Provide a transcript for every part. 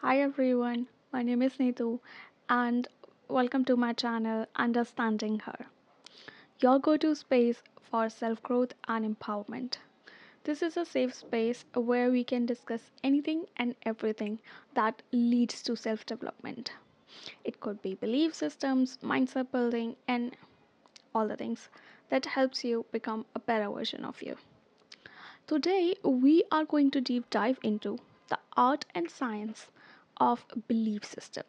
Hi everyone, my name is Neetu and welcome to my channel Understanding Her, your go to space for self growth and empowerment. This is a safe space where we can discuss anything and everything that leads to self development. It could be belief systems, mindset building, and all the things that helps you become a better version of you. Today, we are going to deep dive into the art and science of belief system.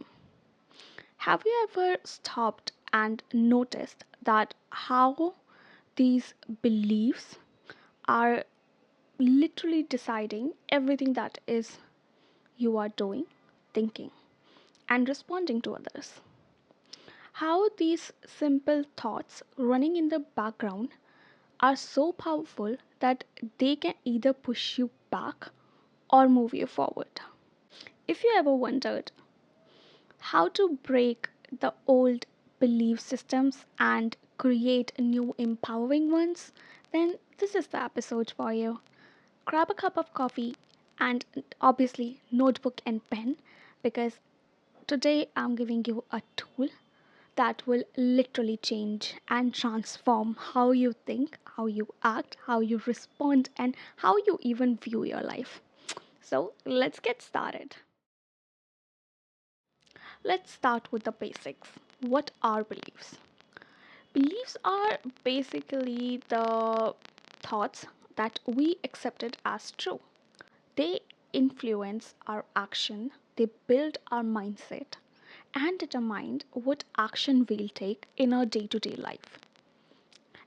Have you ever stopped and noticed that how these beliefs are literally deciding everything that is you are doing, thinking, and responding to others? How these simple thoughts running in the background are so powerful that they can either push you back or move you forward. If you ever wondered how to break the old belief systems and create new empowering ones, then this is the episode for you. Grab a cup of coffee and obviously notebook and pen because today I'm giving you a tool that will literally change and transform how you think, how you act, how you respond, and how you even view your life. So let's get started. Let's start with the basics. What are beliefs? Beliefs are basically the thoughts that we accepted as true. They influence our action, they build our mindset, and determine what action we'll take in our day to day life.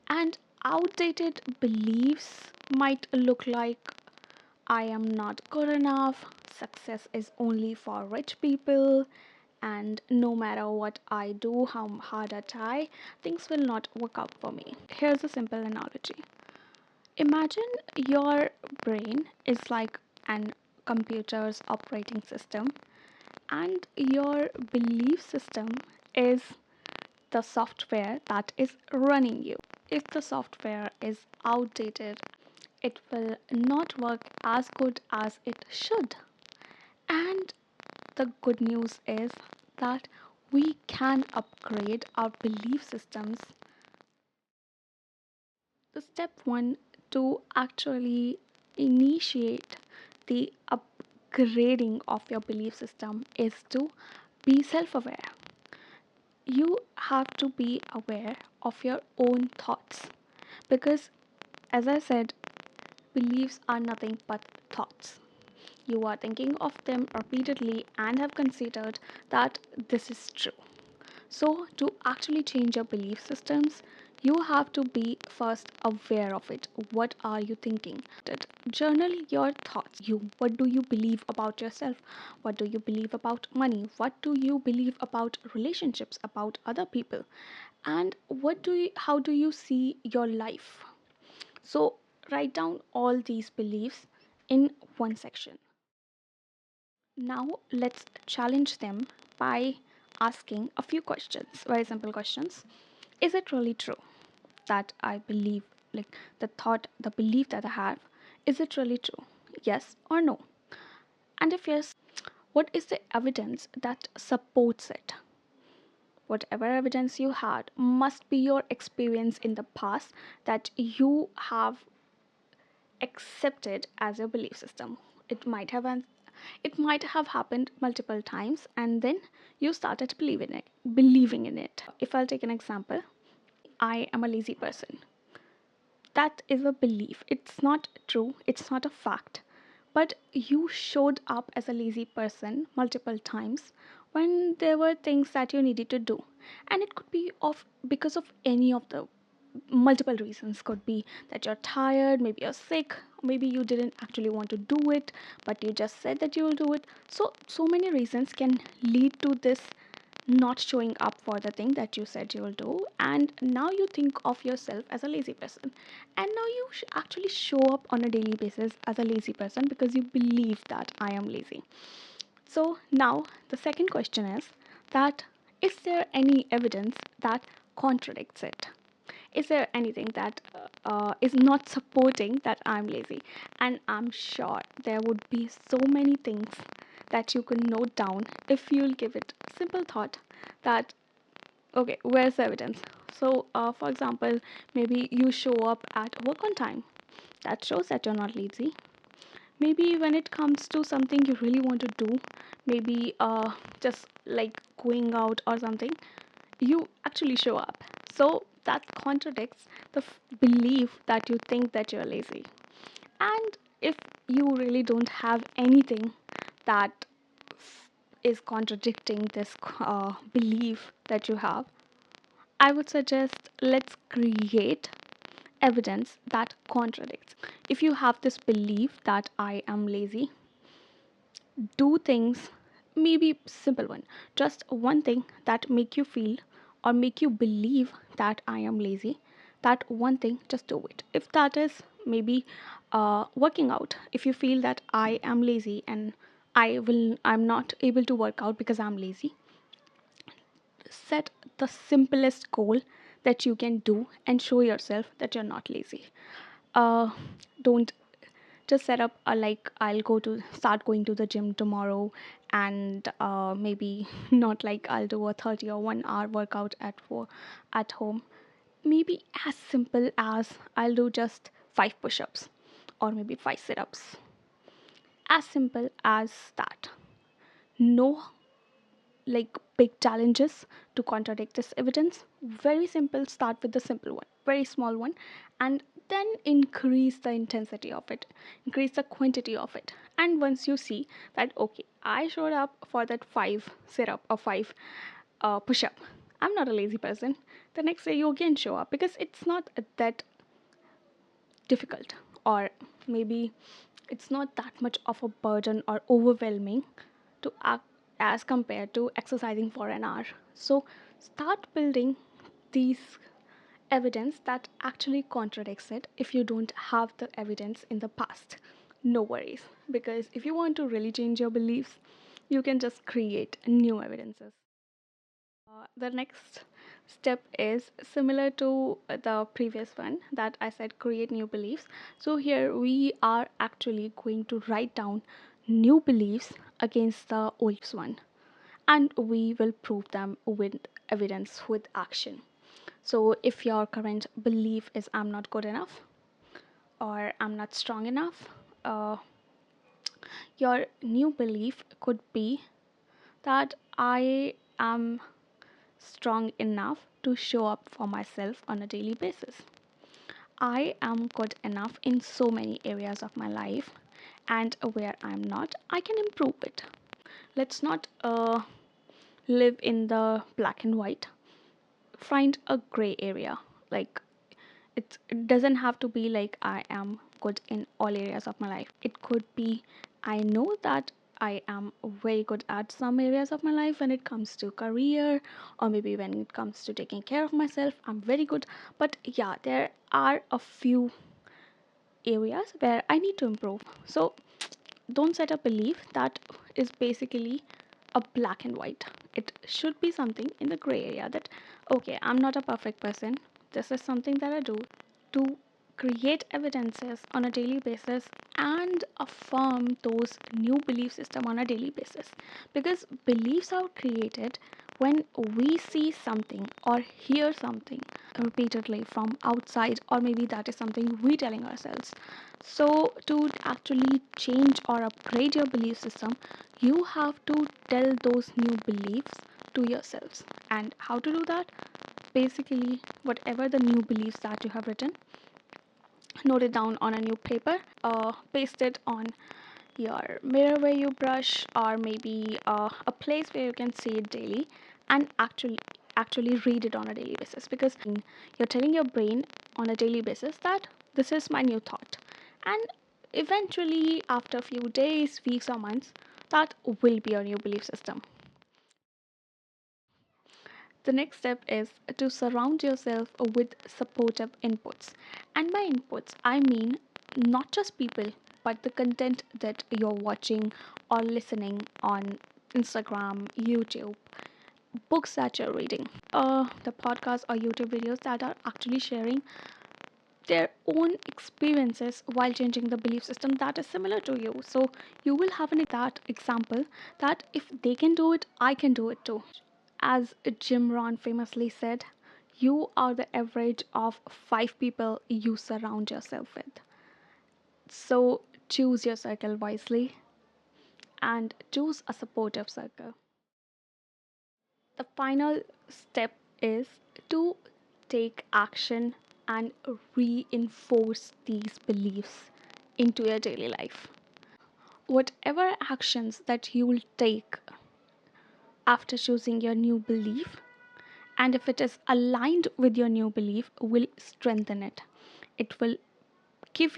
And outdated beliefs might look like I am not good enough, success is only for rich people, and no matter what I do, how hard I try, things will not work out for me. Here's a simple analogy. Imagine your brain is like an computer's operating system, and your belief system is the software that is running you. If the software is outdated, it will not work as good as it should. And the good news is that we can upgrade our belief systems. The step one to actually initiate the upgrading of your belief system is to be self aware. You have to be aware of your own thoughts because, as I said, beliefs are nothing but thoughts. You are thinking of them repeatedly and have considered that this is true. So, to actually change your belief systems, you have to be first aware of it. What are you thinking? Journal your thoughts. What do you believe about yourself? What do you believe about money? What do you believe about relationships, about other people? And how do you see your life? So, write down all these beliefs in one section. Now, let's challenge them by asking a few questions, very simple questions. Is it really true that I believe, like the belief that I have, is it really true? Yes or no? And if yes, what is the evidence that supports it? Whatever evidence you had must be your experience in the past that you have accepted as your belief system. It might have it might have happened multiple times and then you started believing in it. If I'll take an example, I am a lazy person. That is a belief. It's not true, it's not a fact. But you showed up as a lazy person multiple times when there were things that you needed to do. And it could be of because of any of the multiple reasons. Could be that you're tired, maybe you're sick, maybe you didn't actually want to do it, but you just said that you will do it. So many reasons can lead to this not showing up for the thing that you said you will do, and now you think of yourself as a lazy person, and now you actually show up on a daily basis as a lazy person because you believe that I am lazy. So now the second question is that, is there any evidence that contradicts it? Is there anything that is not supporting that I'm lazy? And I'm sure there would be so many things that you can note down if you'll give it simple thought that okay, where's the evidence? So, for example, maybe you show up at work on time. That shows that you're not lazy. Maybe when it comes to something you really want to do, maybe just like going out or something, you actually show up. So that contradicts the belief that you think that you're lazy. And if you really don't have anything that is contradicting this belief that you have, I would suggest let's create evidence that contradicts. If you have this belief that I am lazy, do things, maybe simple one, just one thing that make you feel or make you believe that I am lazy. That one thing, just do it. If that is maybe working out, if you feel that I am lazy and I'm not able to work out because I'm lazy, set the simplest goal that you can do and show yourself that you're not lazy. Don't just set up a like I'll go to start going to the gym tomorrow, and maybe not like I'll do a 30 or 1 hour workout at home. Maybe as simple as I'll do just 5 push-ups or maybe 5 sit-ups. As simple as that. No like big challenges to contradict this evidence. Very simple, start with the simple one, very small one, and then increase the intensity of it, increase the quantity of it. And once you see that okay, I showed up for that 5 sit-up or 5 push-up, I'm not a lazy person, the next day you again show up because it's not that difficult, or maybe it's not that much of a burden or overwhelming to act as compared to exercising for an hour. So start building these evidence that actually contradicts it. If you don't have the evidence in the past, no worries, because if you want to really change your beliefs, you can just create new evidences. The next step is similar to the previous one that I said create new beliefs. So here we are actually going to write down new beliefs against the old one, and we will prove them with evidence, with action. So if your current belief is I'm not good enough or I'm not strong enough, uh, your new belief could be that I am strong enough to show up for myself on a daily basis. I am good enough in so many areas of my life, and where I'm not, I can improve it. Let's not live in the black and white. Find a gray area. Like it doesn't have to be like I am good in all areas of my life. It could be I know that I am very good at some areas of my life when it comes to career, or maybe when it comes to taking care of myself, I'm very good. But yeah, there are a few areas where I need to improve. So don't set a belief that is basically a black and white. It should be something in the gray area that okay, I'm not a perfect person. This is something that I do to create evidences on a daily basis and affirm those new belief system on a daily basis, because beliefs are created when we see something or hear something repeatedly from outside, or maybe that is something we telling ourselves. So to actually change or upgrade your belief system, you have to tell those new beliefs to yourselves. And how to do that? Basically, whatever the new beliefs that you have written, note it down on a new paper, paste it on your mirror where you brush, or maybe a place where you can see it daily, and actually read it on a daily basis, because you're telling your brain on a daily basis that this is my new thought, and eventually after a few days, weeks or months, that will be your new belief system. The next step is to surround yourself with supportive inputs. And by inputs, I mean not just people, but the content that you're watching or listening on Instagram, YouTube, books that you're reading, the podcasts or YouTube videos that are actually sharing their own experiences while changing the belief system that is similar to you. So you will have that example that if they can do it, I can do it too. As Jim Rohn famously said, you are the average of five people you surround yourself with. So choose your circle wisely and choose a supportive circle. The final step is to take action and reinforce these beliefs into your daily life. Whatever actions that you will take after choosing your new belief, and if it is aligned with your new belief, will strengthen it. It will give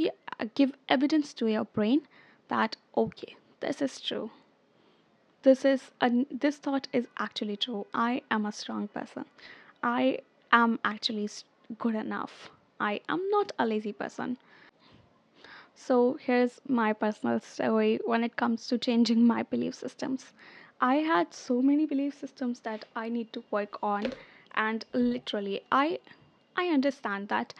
evidence to your brain that okay, this is true. This thought is actually true. I am a strong person. I am actually good enough. I am not a lazy person. So here's my personal story when it comes to changing my belief systems. I had so many belief systems that I need to work on, and literally I understand that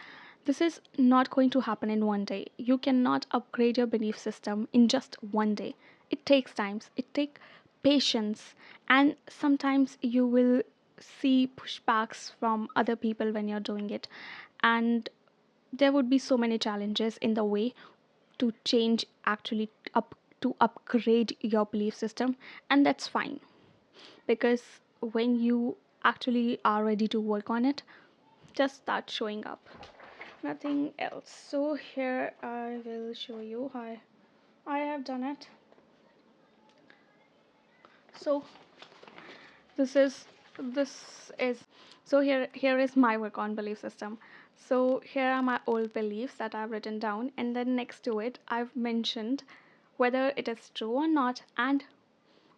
this is not going to happen in one day. You cannot upgrade your belief system in just one day. It takes time. It takes patience, and sometimes you will see pushbacks from other people when you're doing it, and there would be so many challenges in the way to change actually up to upgrade your belief system, and that's fine because when you actually are ready to work on it, just start showing up, nothing else. So here I will show you how I have done it. So this is so here is my work on belief system. So here are my old beliefs that I've written down, and then next to it I've mentioned whether it is true or not and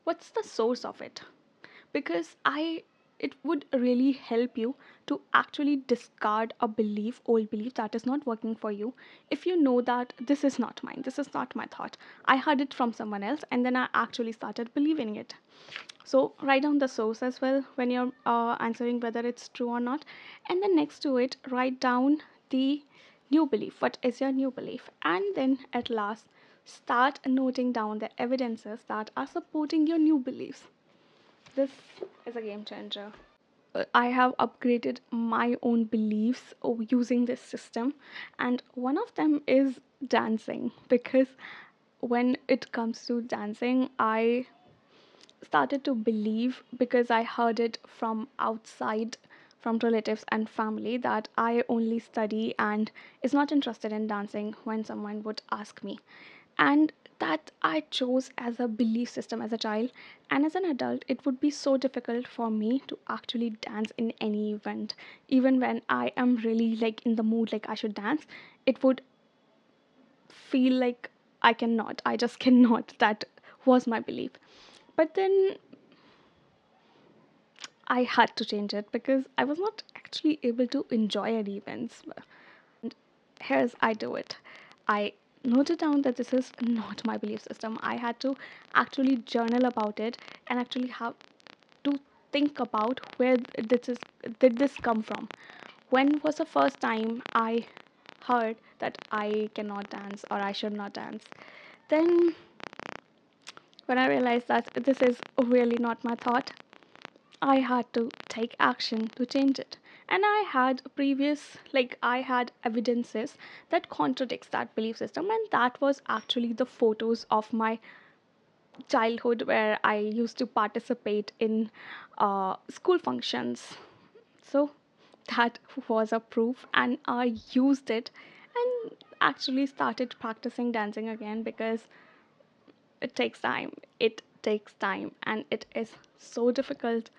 what's the source of it, because I it would really help you to actually discard a old belief that is not working for you. If you know that this is not mine, this is not my thought, I heard it from someone else and then I actually started believing it. So write down the source as well when you're answering whether it's true or not, and then next to it write down the new belief. What is your new belief? And then at last start noting down the evidences that are supporting your new beliefs. This is a game changer. I have upgraded my own beliefs using this system, and one of them is dancing, because when it comes to dancing, I started to believe, because I heard it from outside, from relatives and family, that I only study and is not interested in dancing when someone would ask me. And that I chose as a belief system as a child, and as an adult it would be so difficult for me to actually dance in any event. Even when I am really like in the mood like I should dance, it would feel like I cannot, I just cannot. That was my belief. But then I had to change it because I was not actually able to enjoy any events. And here's I do it. I noted down that this is not my belief system. I had to actually journal about it and actually have to think about where did this come from. When was the first time I heard that I cannot dance or I should not dance? Then when I realized that this is really not my thought, I had to take action to change it. And I had evidences that contradicts that belief system, and that was actually the photos of my childhood where I used to participate in school functions. So that was a proof, and I used it and actually started practicing dancing again, because it takes time. It takes time and it is so difficult.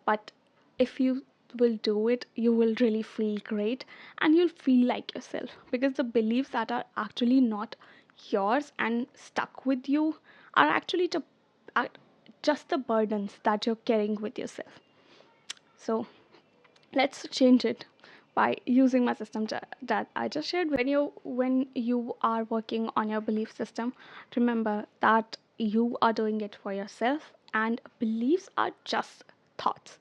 But if you will do it, you will really feel great and you'll feel like yourself, because the beliefs that are actually not yours and stuck with you are actually are just the burdens that you're carrying with yourself. So let's change it by using my system that I just shared. When you are working on your belief system, remember that you are doing it for yourself, and beliefs are just thoughts.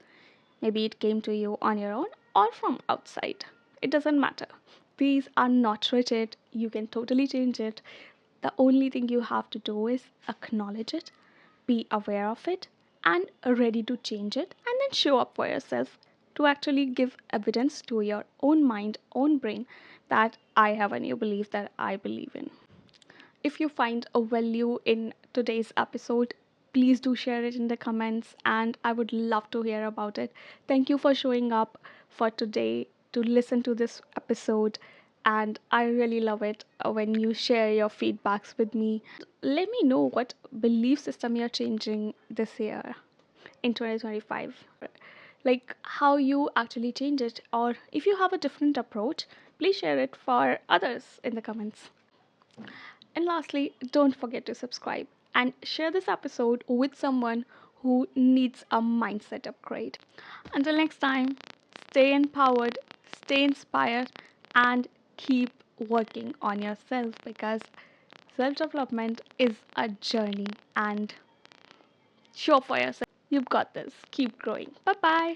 Maybe it came to you on your own or from outside. It doesn't matter. These are not rigid. You can totally change it. The only thing you have to do is acknowledge it, be aware of it, and ready to change it, and then show up for yourself to actually give evidence to your own mind, own brain that I have a new belief that I believe in. If you find a value in today's episode, please do share it in the comments and I would love to hear about it. Thank you for showing up for today to listen to this episode. And I really love it when you share your feedbacks with me. Let me know what belief system you're changing this year in 2025. Like how you actually change it, or if you have a different approach, please share it for others in the comments. And lastly, don't forget to subscribe and share this episode with someone who needs a mindset upgrade. Until next time, stay empowered, stay inspired, and keep working on yourself because self development is a journey and show for yourself. You've got this. Keep growing. Bye bye.